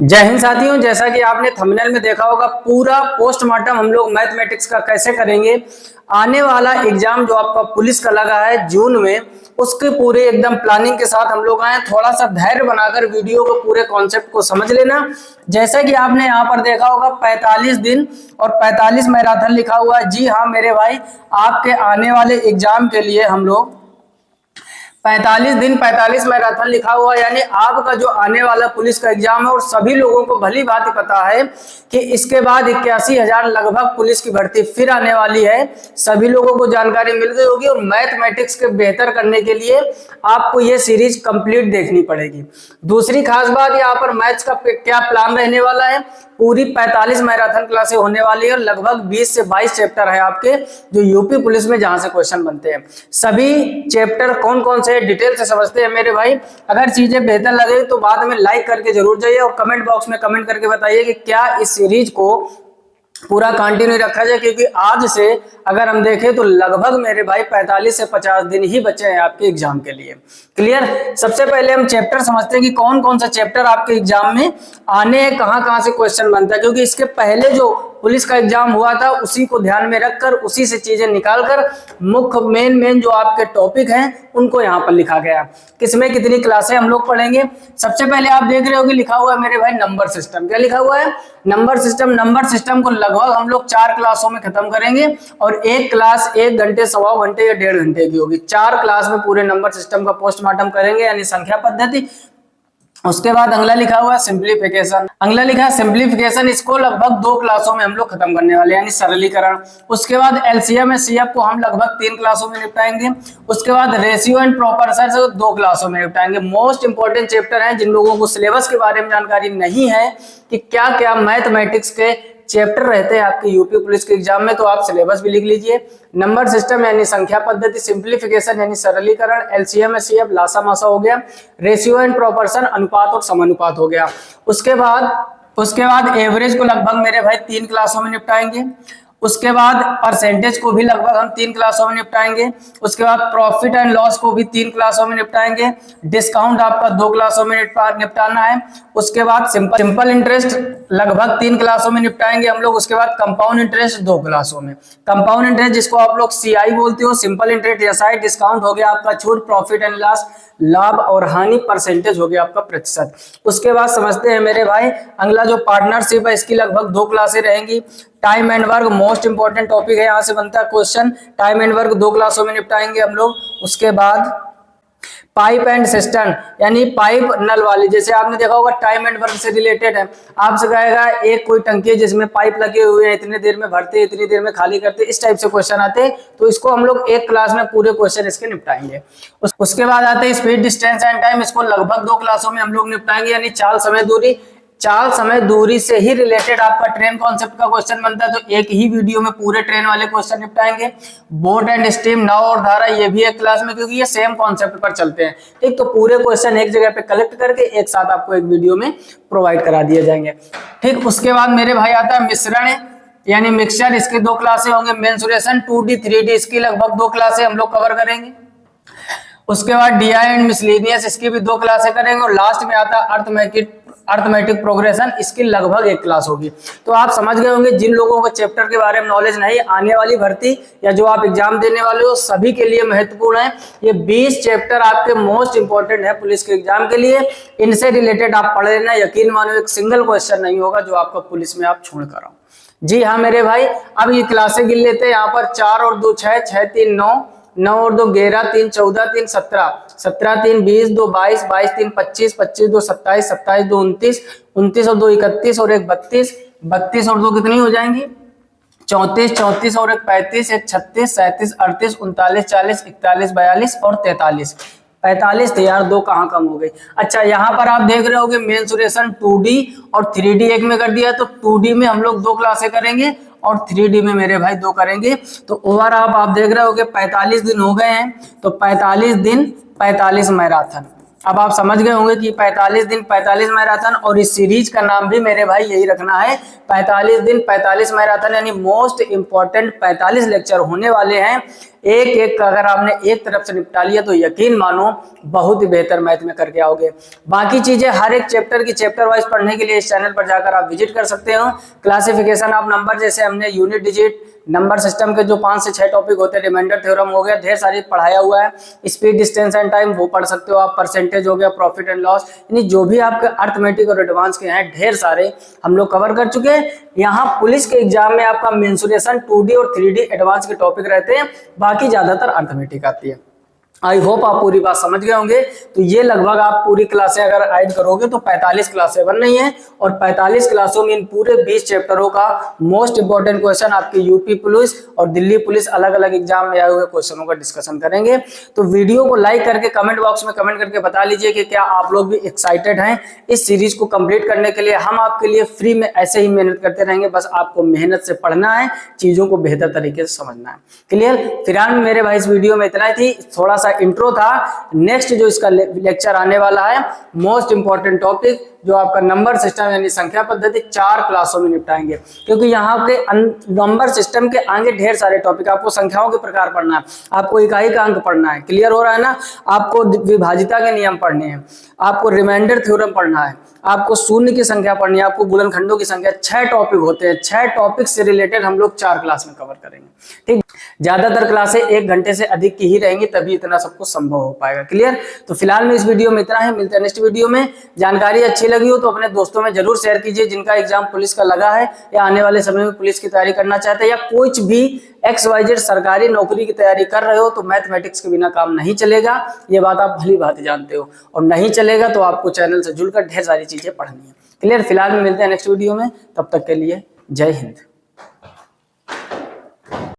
जय हिंद साथियों, जैसा कि आपने थंबनेल में देखा होगा, पूरा पोस्टमार्टम हम लोग मैथमेटिक्स का कैसे करेंगे। आने वाला एग्जाम जो आपका पुलिस का लगा है जून में, उसके पूरे एकदम प्लानिंग के साथ हम लोग आए। थोड़ा सा धैर्य बनाकर वीडियो को पूरे कॉन्सेप्ट को समझ लेना। जैसा कि आपने यहाँ पर देखा होगा 45 दिन और 45 मैराथन लिखा हुआ है। जी हाँ मेरे भाई, आपके आने वाले एग्जाम के लिए हम लोग 45 दिन 45 मैराथन लिखा हुआ, यानी आपका जो आने वाला पुलिस का एग्जाम है, और सभी लोगों को भली भांति पता है कि इसके बाद 81,000 लगभग पुलिस की भर्ती फिर आने वाली है। सभी लोगों को जानकारी मिल गई होगी और मैथमेटिक्स के बेहतर करने के लिए आपको ये सीरीज कंप्लीट देखनी पड़ेगी। दूसरी खास बात, यहाँ पर मैथ्स का क्या प्लान रहने वाला है। पूरी 45 मैराथन क्लासें होने वाली है और लगभग 20 से 22 चैप्टर है आपके, जो यूपी पुलिस में जहां से क्वेश्चन बनते हैं। सभी चैप्टर कौन कौन से डिटेल से समझते हैं मेरे भाई। अगर चीजें बेहतर लगे तो बाद में लाइक करके जरूर जाइए और कमेंट बॉक्स में कमेंट करके बताइए कि क्या इस सीरीज को पूरा कंटिन्यू रखा जाए, क्योंकि आज से अगर हम देखें तो लगभग मेरे भाई 45 से 50 दिन ही बचे हैं आपके एग्जाम के लिए। क्लियर। सबसे पहले हम चैप्टर समझते हैं कि कौन कौन सा चैप्टर आपके एग्जाम में आने हैं, कहां कहां से क्वेश्चन बनता है, क्योंकि इसके पहले जो पुलिस का एग्जाम हुआ था उसी को ध्यान में रखकर उसी से चीजें निकालकर मुख्य मेन जो आपके टॉपिक हैं उनको यहाँ पर लिखा गया। किसमें कितनी क्लासें हम लोग पढ़ेंगे। सबसे पहले आप देख रहे हो कि लिखा हुआ है मेरे भाई नंबर सिस्टम। क्या लिखा हुआ है? Number system. नंबर सिस्टम को लगभग हम लोग 4 क्लासों में खत्म करेंगे और एक क्लास 1 घंटे, सवा घंटे या 1.5 घंटे की होगी। 4 क्लास में पूरे नंबर सिस्टम का पोस्टमार्टम करेंगे, यानी संख्या पद्धति। उसके बाद अगला लिखा हुआ है सिंप्लीफिकेशन। अगला लिखा है सिंप्लीफिकेशन, इसको लगभग 2 क्लासों में हम लोग खत्म करने वाले हैं, यानी सरलीकरण। उसके बाद एलसीएम और सीएफ को हम लगभग 3 क्लासों में निपटाएंगे। उसके बाद रेशियो एंड प्रोपोर्शन को 2 क्लासों में निपटाएंगे। मोस्ट इंपॉर्टेंट चैप्टर है। जिन लोगों को सिलेबस के बारे में जानकारी नहीं है कि क्या क्या मैथमेटिक्स के चैप्टर रहते हैं आपके यूपी पुलिस के एग्जाम में, तो आप सिलेबस भी लिख लीजिए। नंबर सिस्टम यानी संख्या पद्धति, सिंप्लीफिकेशन यानी सरलीकरण, एलसीएम एचसीएफ लासा मासा हो गया, रेशियो एंड प्रोपोर्शन अनुपात और समानुपात हो गया। उसके बाद एवरेज को लगभग मेरे भाई 3 क्लासों में निपटाएंगे। उसके बाद परसेंटेज को भी लगभग हम 3 क्लासों में निपटाएंगे। उसके बाद प्रॉफिट एंड लॉस को भी 3 क्लासों में निपटाएंगे। डिस्काउंट आपका 2 क्लासों में निपटाना है। उसके बाद सिंपल इंटरेस्ट लगभग 3 क्लासों में निपटाएंगे हम लोग। उसके बाद कंपाउंड इंटरेस्ट 2 क्लासों में। कंपाउंड इंटरेस्ट जिसको आप लोग सीआई बोलते हो, सिंपल इंटरेस्ट एसआई, डिस्काउंट हो गया आपका छूट, प्रॉफिट एंड लॉस लाभ और हानि, परसेंटेज हो गया आपका प्रतिशत। उसके बाद समझते हैं मेरे भाई अगला जो पार्टनरशिप है, इसकी लगभग 2 क्लासें रहेंगी। Time and work most important topic है, यहाँ से बनता है क्वेश्चन। टाइम एंड वर्क 2 क्लासों में निपटाएंगे हम लोग। उसके बाद पाइप एंड सिस्टम यानी पाइप नल वाली, जैसे आपने देखा होगा टाइम एंड वर्क से रिलेटेड है। आपसे कहेगा एक कोई टंकी है जिसमें पाइप लगे हुए हैं, इतनी देर में भरते इतनी देर में खाली करते, इस टाइप से क्वेश्चन आते हैं, तो इसको हम लोग एक क्लास में पूरे क्वेश्चन इसके निपटाएंगे। उसके बाद आते हैं स्पीड, डिस्टेंस एंड टाइम, इसको लगभग 2 क्लासों में हम लोग निपटाएंगे, यानी चाल समय दूरी। चाल समय दूरी से ही रिलेटेड आपका ट्रेन कॉन्सेप्ट का क्वेश्चन बनता है, तो एक ही वीडियो में पूरे ट्रेन वाले क्वेश्चन निपटाएंगे। बोट एंड स्टीम, नाव और धारा, ये भी एक क्लास में, क्योंकि ये सेम कॉन्सेप्ट पर चलते हैं। ठीक, तो पूरे क्वेश्चन एक जगह पे कलेक्ट करके एक साथ आपको एक वीडियो में प्रोवाइड करा दिए जाएंगे। ठीक, उसके बाद मेरे भाई आता है मिश्रण यानी मिक्सचर, इसके 2 क्लासें होंगे। मेंसुरेशन 2D 3D, इसकी लगभग 2 क्लासें हम लोग कवर करेंगे। उसके बाद डीआई एंड मिसलेनियस, इसकी भी 2 क्लासें करेंगे। और लास्ट में आता है अर्थमेटिक प्रोग्रेशन, इसकी लगभग 1 क्लास होगी। तो आप समझ गए होंगे, जिन लोगों को चैप्टर के बारे में नॉलेज नहीं, आने वाली भर्ती या जो आप एग्जाम देने वाले हो सभी के लिए महत्वपूर्ण है। ये 20 चैप्टर आपके मोस्ट इंपॉर्टेंट है पुलिस के एग्जाम के लिए। इनसे रिलेटेड आप पढ़ लेना, यकीन मानो एक सिंगल क्वेश्चन नहीं होगा जो आपका पुलिस में आप छोड़ कर आओ। जी हाँ मेरे भाई, अब ये क्लासें गिन लेते हैं। यहाँ पर 4 और 2 6, 6 3 9, 9 और 2 11, 3 14, 3 17, 17 3 20, 2 22, 22 3 25, 25 2 27, 27 2 29, 29 और 2 31 और 1 32, 32 और 2 कितनी हो जाएंगी 34, 34 और 1 35, 1 36, 37 38, 39 40, 41 42 और 43, 45 थे यार, 2 कहाँ कम हो गई। अच्छा, यहाँ पर आप देख रहे होगे मेंसुरेशन 2D और 3D एक में कर दिया, तो 2D में हम लोग 2 क्लासें करेंगे और 3D में मेरे भाई 2 करेंगे। तो ओवर आप देख रहे होगे 45 दिन हो गए हैं, तो 45 दिन 45 मैराथन, अब आप समझ गए होंगे कि 45 दिन 45 मैराथन, और इस सीरीज का नाम भी मेरे भाई यही रखना है, 45 दिन 45 मैराथन, यानी मोस्ट इंपॉर्टेंट 45 लेक्चर होने वाले हैं। एक एक अगर आपने एक तरफ से निपटा लिया तो यकीन मानो बहुत ही बेहतर मैथ में करके आओगे। बाकी चीजें हर एक चैप्टर की चैप्टर वाइज पढ़ने के लिए इस चैनल पर जाकर आप विजिट कर सकते हो। क्लासिफिकेशन ऑफ नंबर, जैसे हमने यूनिट डिजिट, नंबर सिस्टम के जो 5 से 6 टॉपिक होते हैं, रिमाइंडर थ्योरम हो गया, ढेर सारी पढ़ाया हुआ है। स्पीड, डिस्टेंस एंड टाइम वो पढ़ सकते हो आप, परसेंटेज हो गया, प्रॉफिट एंड लॉस, यानी जो भी आपके अर्थमेटिक और एडवांस के हैं ढेर सारे हम लोग कवर कर चुके हैं। यहाँ पुलिस के एग्जाम में आपका मेंसुरेशन 2D और 3D एडवांस के टॉपिक रहते हैं, बाकी ज्यादातर अर्थमेटिक आती है। आई होप आप पूरी बात समझ गए होंगे। तो ये लगभग आप पूरी क्लासें अगर ऐड करोगे तो 45 क्लासें बन रही हैं, और 45 क्लासों में इन पूरे 20 चैप्टरों का मोस्ट इंपोर्टेंट क्वेश्चन आपकी यूपी पुलिस और दिल्ली पुलिस अलग अलग एग्जाम में आए हुए क्वेश्चनों का डिस्कशन करेंगे। तो वीडियो को लाइक करके कमेंट बॉक्स में कमेंट करके बता लीजिए कि क्या आप लोग भी एक्साइटेड हैं इस सीरीज को कंप्लीट करने के लिए। हम आपके लिए फ्री में ऐसे ही मेहनत करते रहेंगे, बस आपको मेहनत से पढ़ना है, चीजों को बेहतर तरीके से समझना है। क्लियर? फिलहाल मेरे भाई इस वीडियो में इतना ही थी, थोड़ा सा इंट्रो था। नेक्स्ट जो इसका लेक्चर आने वाला है, मोस्ट इंपॉर्टेंट टॉपिक जो आपका नंबर सिस्टम यानी संख्या पद्धति, 4 क्लासों में निपटाएंगे, क्योंकि यहाँ के नंबर सिस्टम के आगे ढेर सारे टॉपिक। आपको संख्याओं के प्रकार पढ़ना है, आपको इकाई का अंक पढ़ना है, क्लियर हो रहा है ना, आपको विभाजिता के नियम पढ़ने हैं, आपको रिमाइंडर थ्योरम पढ़ना है, आपको शून्य की संख्या पढ़नी है, आपको गुणनखंडों की संख्या। 6 टॉपिक होते हैं, 6 टॉपिक से रिलेटेड हम लोग 4 क्लास में कवर करेंगे। ठीक, ज्यादातर क्लासें 1 घंटे से अधिक की ही रहेंगी, तभी इतना सब कुछ संभव हो पाएगा। क्लियर? तो फिलहाल में इस वीडियो में इतना है, मिलते हैं नेक्स्ट वीडियो में। जानकारी अच्छी लगी हो तो अपने दोस्तों में जरूर शेयर कीजिए, जिनका एग्जाम पुलिस का लगा है या आने वाले समय में पुलिस की तैयारी करना चाहते हैं, या कुछ भी XYZ सरकारी नौकरी की तैयारी कर रहे हो, तो मैथमेटिक्स के बिना काम नहीं चलेगा। ये बात आप भली भांति जानते हो, और नहीं चलेगा तो आपको चैनल से जुड़कर ढेर सारी चीजें पढ़नी है। क्लियर? फिलहाल में मिलते हैं नेक्स्ट वीडियो में, तब तक के लिए जय हिंद।